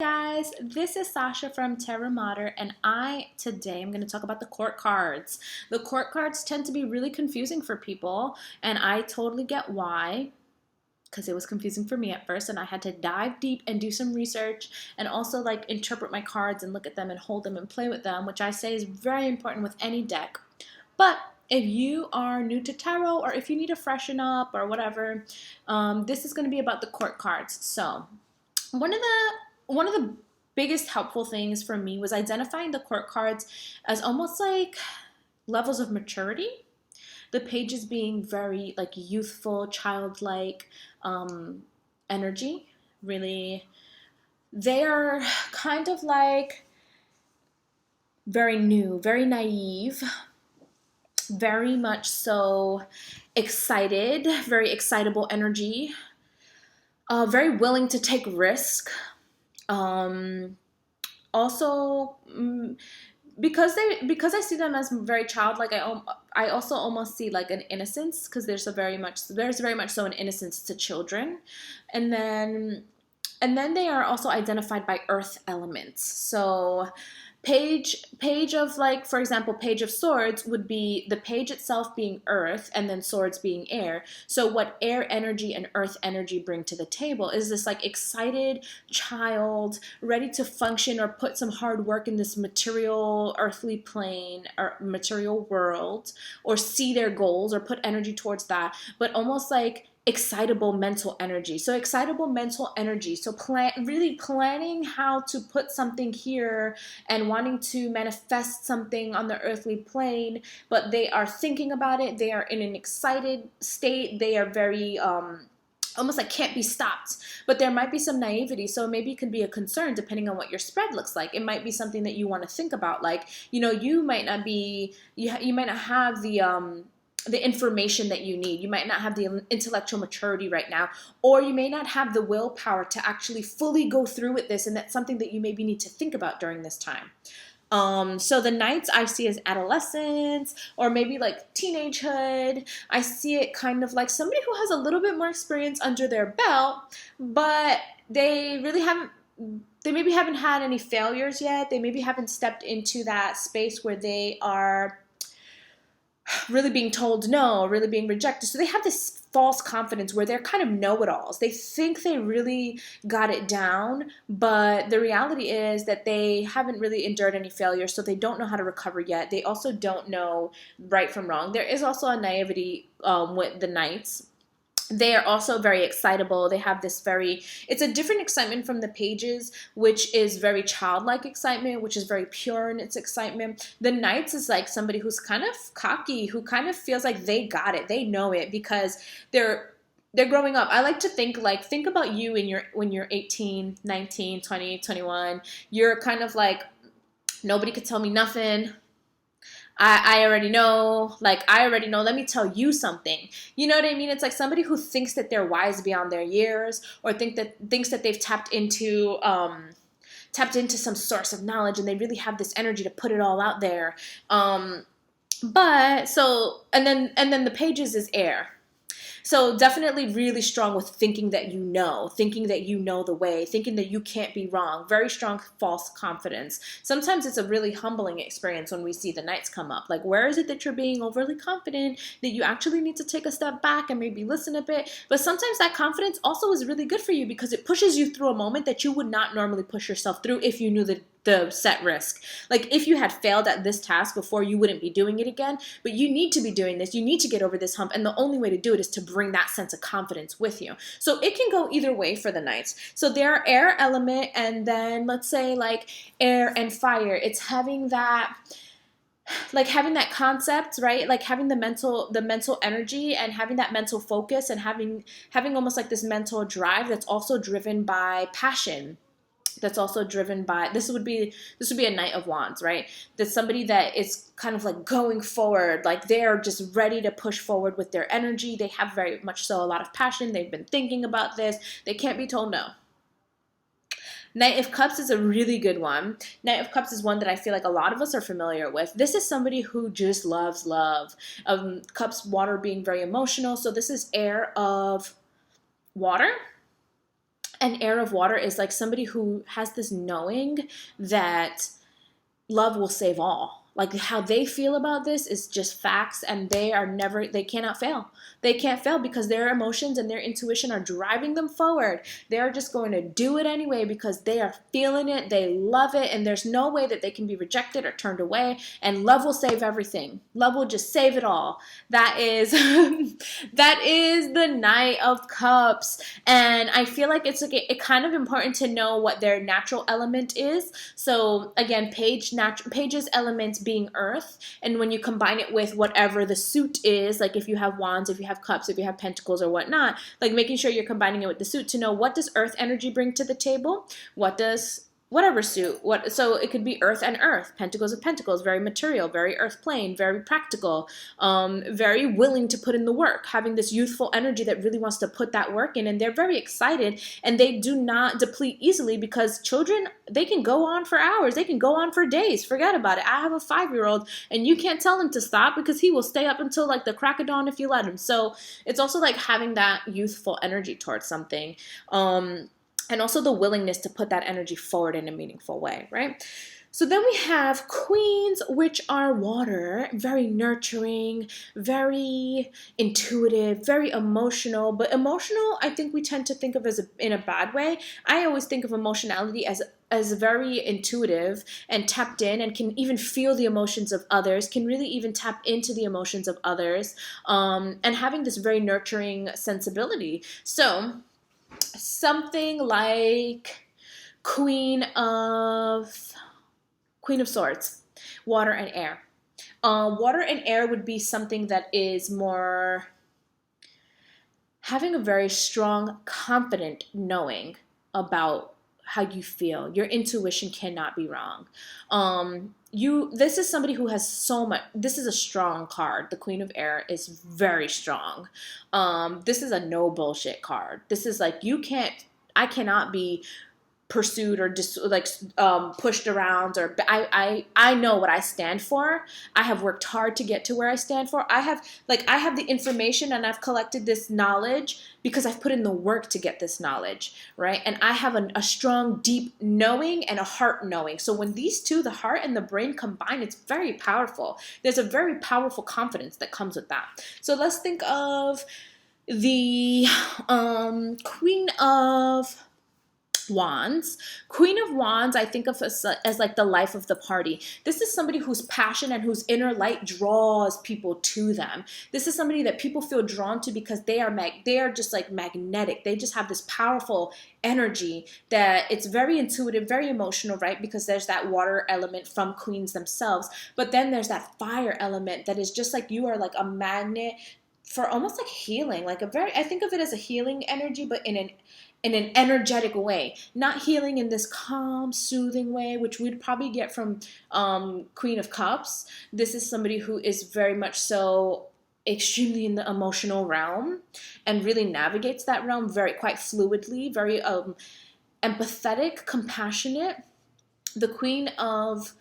Guys, this is Sasha from Terra Mater, and today I'm going to talk about the court cards. The court cards tend to be really confusing for people, and I totally get why, because it was confusing for me at first, and I had to dive deep and do some research and also like interpret my cards and look at them and hold them and play with them, which I say is very important with any deck. But if you are new to tarot, or if you need to freshen up or whatever, this is going to be about the court cards. So one of the biggest helpful things for me was identifying the court cards as almost like levels of maturity. The pages being very like youthful, childlike energy. Really, they are kind of like very new, very naive, very much so excited, very excitable energy, very willing to take risk. Um, Also, because I see them as very childlike, I also almost see like an innocence, because there's very much so an innocence to children, and then they are also identified by earth elements. So page of, like, for example, page of swords would be the page itself being earth and then swords being air. So what air energy and earth energy bring to the table is this like excited child ready to function or put some hard work in this material earthly plane or material world, or see their goals or put energy towards that, but almost like excitable mental energy. So excitable mental energy. So really planning how to put something here and wanting to manifest something on the earthly plane, but they are thinking about it. They are in an excited state. They are very almost like can't be stopped, but there might be some naivety. So maybe it could be a concern depending on what your spread looks like. It might be something that you want to think about. Like, you might not be, you might not have the information that you need. You might not have the intellectual maturity right now, or you may not have the willpower to actually fully go through with this, and that's something that you maybe need to think about during this time. So the Knights I see as adolescence, or maybe like teenagehood. I see it kind of like somebody who has a little bit more experience under their belt, but they really haven't, they maybe haven't had any failures yet. They maybe haven't stepped into that space where they are really being told no, really being rejected. So they have this false confidence where they're kind of know-it-alls. They think they really got it down, but the reality is that they haven't really endured any failure, so they don't know how to recover yet. They also don't know right from wrong. There is also a naivety with the Knights. They are also very excitable. They have this it's a different excitement from the pages, which is very childlike excitement, which is very pure in its excitement. The Knights is like somebody who's kind of cocky, who kind of feels like they got it, they know it, because they're growing up. I like to think about you when you're 18, 19, 20, 21. You're kind of like, nobody could tell me nothing. I already know, let me tell you something. You know what I mean? It's like somebody who thinks that they're wise beyond their years, or thinks that they've tapped into some source of knowledge, and they really have this energy to put it all out there. And then the pages is air. So definitely really strong with thinking that you know the way, thinking that you can't be wrong. Very strong false confidence. Sometimes it's a really humbling experience when we see the Knights come up. Like, where is it that you're being overly confident, that you actually need to take a step back and maybe listen a bit? But sometimes that confidence also is really good for you, because it pushes you through a moment that you would not normally push yourself through if you knew the set risk. Like, if you had failed at this task before, you wouldn't be doing it again, but you need to be doing this. You need to get over this hump, and the only way to do it is to bring that sense of confidence with you. So it can go either way for the Knights. So their air element, and then let's say like air and fire. It's having that concept, right? Like having the mental energy, and having that mental focus, and having almost like this mental drive that's also driven by passion. That's also driven by, this would be a Knight of Wands, right? That's somebody that is kind of like going forward, like they're just ready to push forward with their energy. They have very much so a lot of passion. They've been thinking about this. They can't be told no. Knight of Cups is a really good one. Knight of Cups is one that I feel like a lot of us are familiar with. This is somebody who just loves love. Cups, water being very emotional. So this is air of water. And air of water is like somebody who has this knowing that love will save all. Like how they feel about this is just facts, and they cannot fail. They can't fail because their emotions and their intuition are driving them forward. They're just going to do it anyway because they are feeling it, they love it, and there's no way that they can be rejected or turned away. And love will save everything. Love will just save it all. That is that is the Knight of Cups. And I feel like it's like it kind of important to know what their natural element is. So again, Page's element being earth, and when you combine it with whatever the suit is, like if you have wands, if you have cups, if you have pentacles or whatnot, like making sure you're combining it with the suit to know what does earth energy bring to the table, what does whatever suit, so it could be earth and earth, pentacles of pentacles, very material, very earth plane, very practical, very willing to put in the work, having this youthful energy that really wants to put that work in, and they're very excited, and they do not deplete easily because children, they can go on for hours, they can go on for days, forget about it. I have a 5-year-old, and you can't tell him to stop because he will stay up until like the crack of dawn if you let him. So it's also like having that youthful energy towards something. And also the willingness to put that energy forward in a meaningful way, right? So then we have queens, which are water, very nurturing, very intuitive, very emotional. But emotional, I think we tend to think of as in a bad way. I always think of emotionality as very intuitive and tapped in, and can even feel the emotions of others, can really even tap into the emotions of others, and having this very nurturing sensibility. So something like Queen of Swords, water and air. Water and air would be something that is more having a very strong, confident knowing about how you feel. Your intuition cannot be wrong. This is somebody who has so much. This is a strong card. The Queen of Air is very strong. This is a no bullshit card. This is like I cannot be pursued or just pushed around, or I know what I stand for. I have worked hard to get to where I stand for. I have the information, and I've collected this knowledge because I've put in the work to get this knowledge, right? And I have a strong, deep knowing and a heart knowing. So when these two, the heart and the brain combine, it's very powerful. There's a very powerful confidence that comes with that. So let's think of the Queen of Wands. Queen of Wands, I think of as like the life of the party. This is somebody whose passion and whose inner light draws people to them. This is somebody that people feel drawn to because they are just like magnetic. They just have this powerful energy that it's very intuitive, very emotional, right? Because there's that water element from queens themselves, but then there's that fire element that is just like you are like a magnet for almost like healing, I think of it as a healing energy, but in an energetic way, not healing in this calm, soothing way, which we'd probably get from Queen of Cups. This is somebody who is very much so extremely in the emotional realm and really navigates that realm quite fluidly, very empathetic, compassionate. The Queen of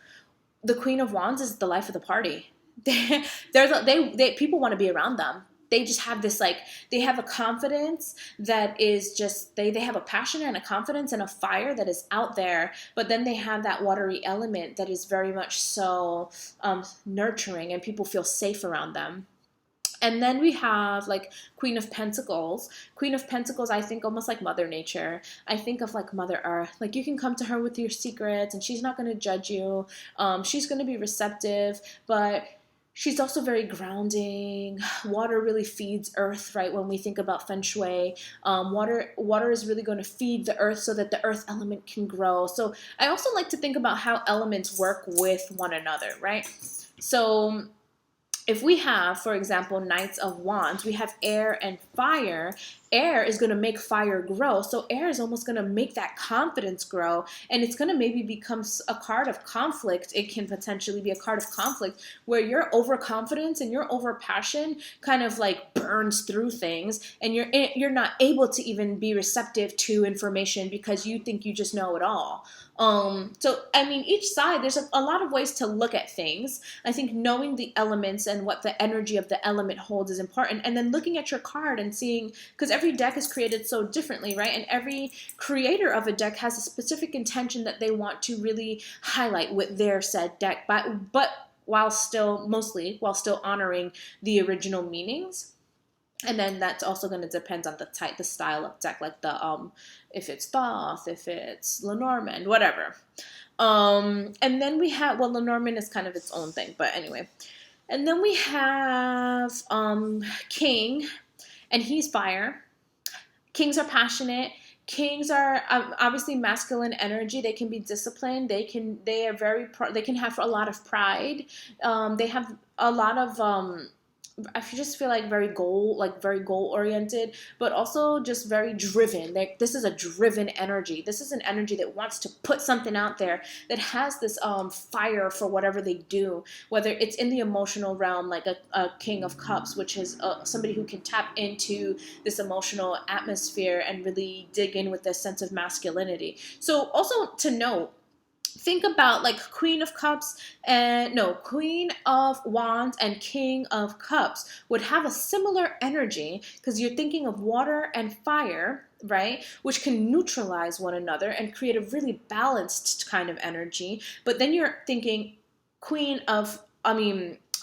Wands is the life of the party. People want to be around them. They just have this they have a confidence that is just, they have a passion and a confidence and a fire that is out there, but then they have that watery element that is very much so nurturing, and people feel safe around them. And then we have Queen of Pentacles. Queen of Pentacles, I think almost like Mother Nature. I think of Mother Earth. You can come to her with your secrets and she's not going to judge you. She's going to be receptive, but she's also very grounding. Water really feeds earth, right? When we think about feng shui, water is really going to feed the earth so that the earth element can grow. So I also like to think about how elements work with one another, right? So if we have, for example, Knights of Wands, we have air and fire. Air is going to make fire grow. So air is almost going to make that confidence grow. And it's going to maybe become a card of conflict. It can potentially be a card of conflict where your overconfidence and your overpassion kind of burns through things. And you're not able to even be receptive to information because you think you just know it all. So, I mean, each side, there's a lot of ways to look at things. I think knowing the elements and what the energy of the element holds is important. And then looking at your card and seeing, because every deck is created so differently, right? And every creator of a deck has a specific intention that they want to really highlight with their said deck, but while still honoring the original meanings. And then that's also going to depend on the type, the style of deck, like the if it's Thoth, if it's Lenormand, whatever. And then we have, well, Lenormand is kind of its own thing, but anyway. And then we have King, and he's fire. Kings are passionate. Kings are obviously masculine energy. They can be disciplined. They can have a lot of pride. They have a lot of I just feel like very goal oriented, but also just very driven. Like, this is a driven energy. This is an energy that wants to put something out there, that has this fire for whatever they do, whether it's in the emotional realm, like a King of Cups, which is somebody who can tap into this emotional atmosphere and really dig in with this sense of masculinity. So also to note, think about like Queen of Wands and King of Cups would have a similar energy, because you're thinking of water and fire, right? Which can neutralize one another and create a really balanced kind of energy. But then you're thinking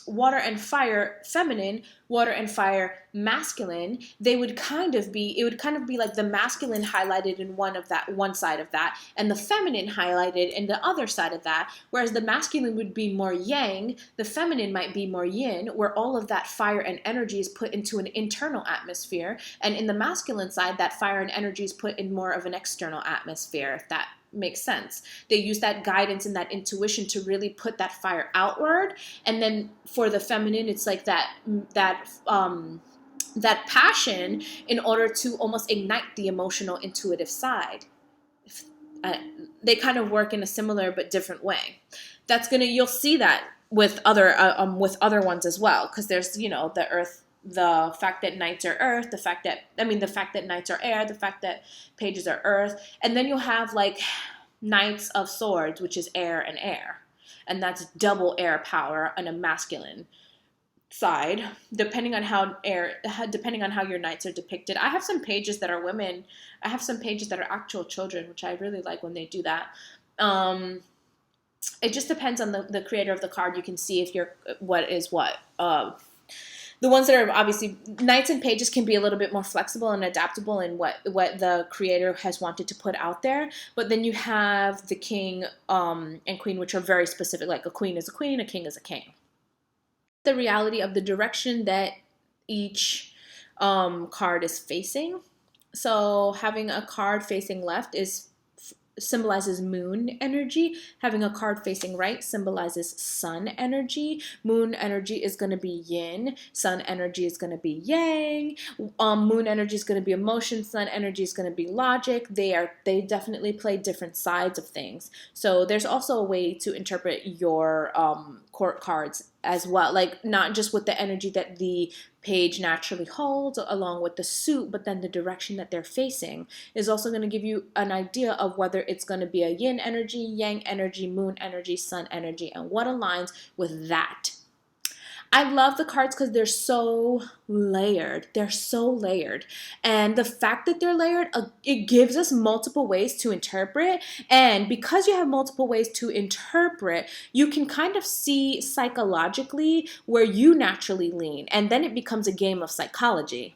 water and fire feminine, water and fire masculine. It would kind of be like the masculine highlighted in one side of that, and the feminine highlighted in the other side of that. Whereas the masculine would be more yang, the feminine might be more yin, where all of that fire and energy is put into an internal atmosphere. And in the masculine side, that fire and energy is put in more of an external atmosphere, if that makes sense. They use that guidance and that intuition to really put that fire outward. And then for the feminine, it's like that passion, in order to almost ignite the emotional intuitive side. They kind of work in a similar but different way. You'll see that with other ones as well, because there's, the earth, the fact that knights are earth, the fact that knights are air, the fact that pages are earth. And then you'll have like Knights of Swords, which is air and air. And that's double air power on a masculine side, depending on how your knights are depicted. I have some pages that are women. I have some pages that are actual children, which I really like when they do that. It just depends on the creator of the card. You can see if you're what is what. The ones that are obviously knights and pages can be a little bit more flexible and adaptable in what the creator has wanted to put out there. But then you have the king and queen, which are very specific. Like a queen is a queen, a king is a king. The reality of the direction that each card is facing. So having a card facing left symbolizes moon energy. Having a card facing right symbolizes sun energy. Moon energy is going to be yin. Sun energy is going to be yang. Moon energy is going to be emotion. Sun energy is going to be logic. They definitely play different sides of things. So there's also a way to interpret your court cards as well, like not just with the energy that the page naturally holds along with the suit, but then the direction that they're facing is also going to give you an idea of whether it's going to be a yin energy, yang energy, moon energy, sun energy, and what aligns with that. I love the cards because they're so layered. They're so layered. And the fact that they're layered, it gives us multiple ways to interpret. And because you have multiple ways to interpret, you can kind of see psychologically where you naturally lean. And then it becomes a game of psychology,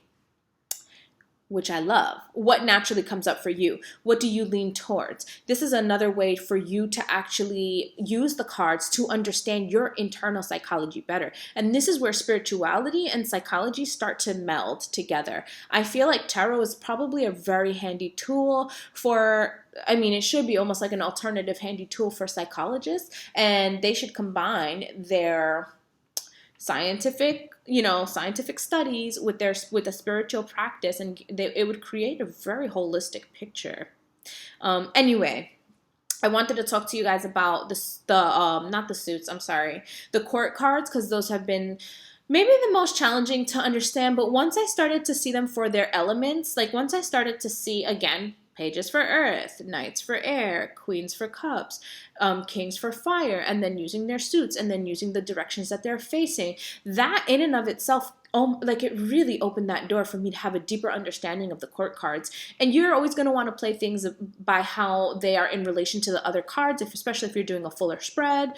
which I love. What naturally comes up for you? What do you lean towards? This is another way for you to actually use the cards to understand your internal psychology better. And this is where spirituality and psychology start to meld together. I feel like tarot is probably a very handy tool it should be almost like an alternative handy tool for psychologists, and they should combine their scientific studies with a spiritual practice, and it would create a very holistic picture. Anyway, I wanted to talk to you guys about the court cards, because those have been maybe the most challenging to understand. But once I started to see them for their elements, like once I started to see, again, pages for earth, knights for air, queens for cups, kings for fire, and then using their suits, and then using the directions that they're facing, that in and of itself like it really opened that door for me to have a deeper understanding of the court cards. And you're always going to want to play things by how they are in relation to the other cards, especially if you're doing a fuller spread.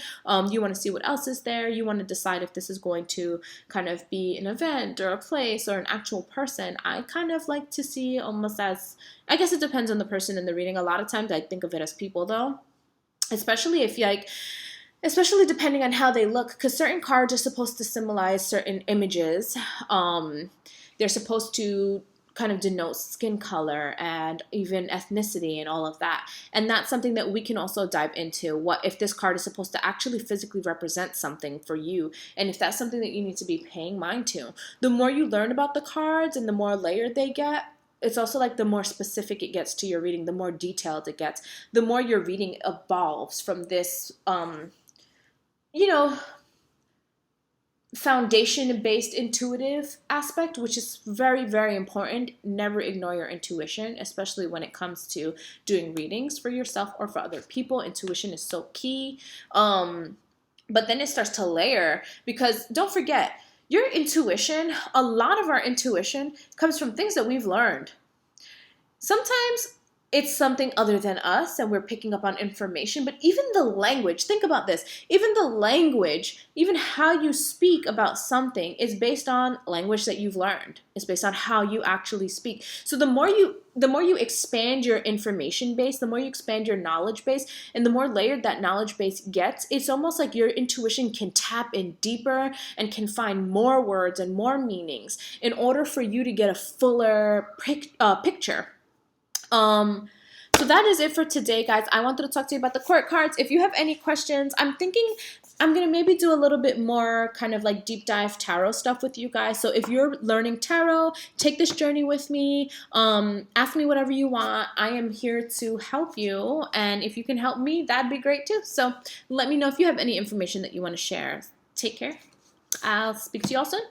You want to see what else is there. You want to decide if this is going to kind of be an event or a place or an actual person. I kind of like to see almost as, I guess it depends on the person in the reading. A lot of times I think of it as people though, especially if you like, especially depending on how they look, because certain cards are supposed to symbolize certain images. They're supposed to kind of denote skin color and even ethnicity and all of that. And that's something that we can also dive into. What if this card is supposed to actually physically represent something for you? And if that's something that you need to be paying mind to. The more you learn about the cards and the more layered they get, it's also like the more specific it gets to your reading, the more detailed it gets, the more your reading evolves from this, foundation-based intuitive aspect, which is very, very important. Never ignore your intuition, especially when it comes to doing readings for yourself or for other people. Intuition is so key. But then it starts to layer, because don't forget, your intuition, a lot of our intuition comes from things that we've learned. Sometimes it's something other than us and we're picking up on information, but even the language, think about this, even the language, even how you speak about something is based on language that you've learned. It's based on how you actually speak. So the more you expand your information base, the more you expand your knowledge base, and the more layered that knowledge base gets, it's almost like your intuition can tap in deeper and can find more words and more meanings in order for you to get a fuller picture. So that is it for today, guys. I wanted to talk to you about the court cards. If you have any questions, I'm thinking I'm going to maybe do a little bit more kind of like deep dive tarot stuff with you guys. So if you're learning tarot, take this journey with me. Ask me whatever you want. I am here to help you. And if you can help me, that'd be great too. So let me know if you have any information that you want to share. Take care. I'll speak to you all soon.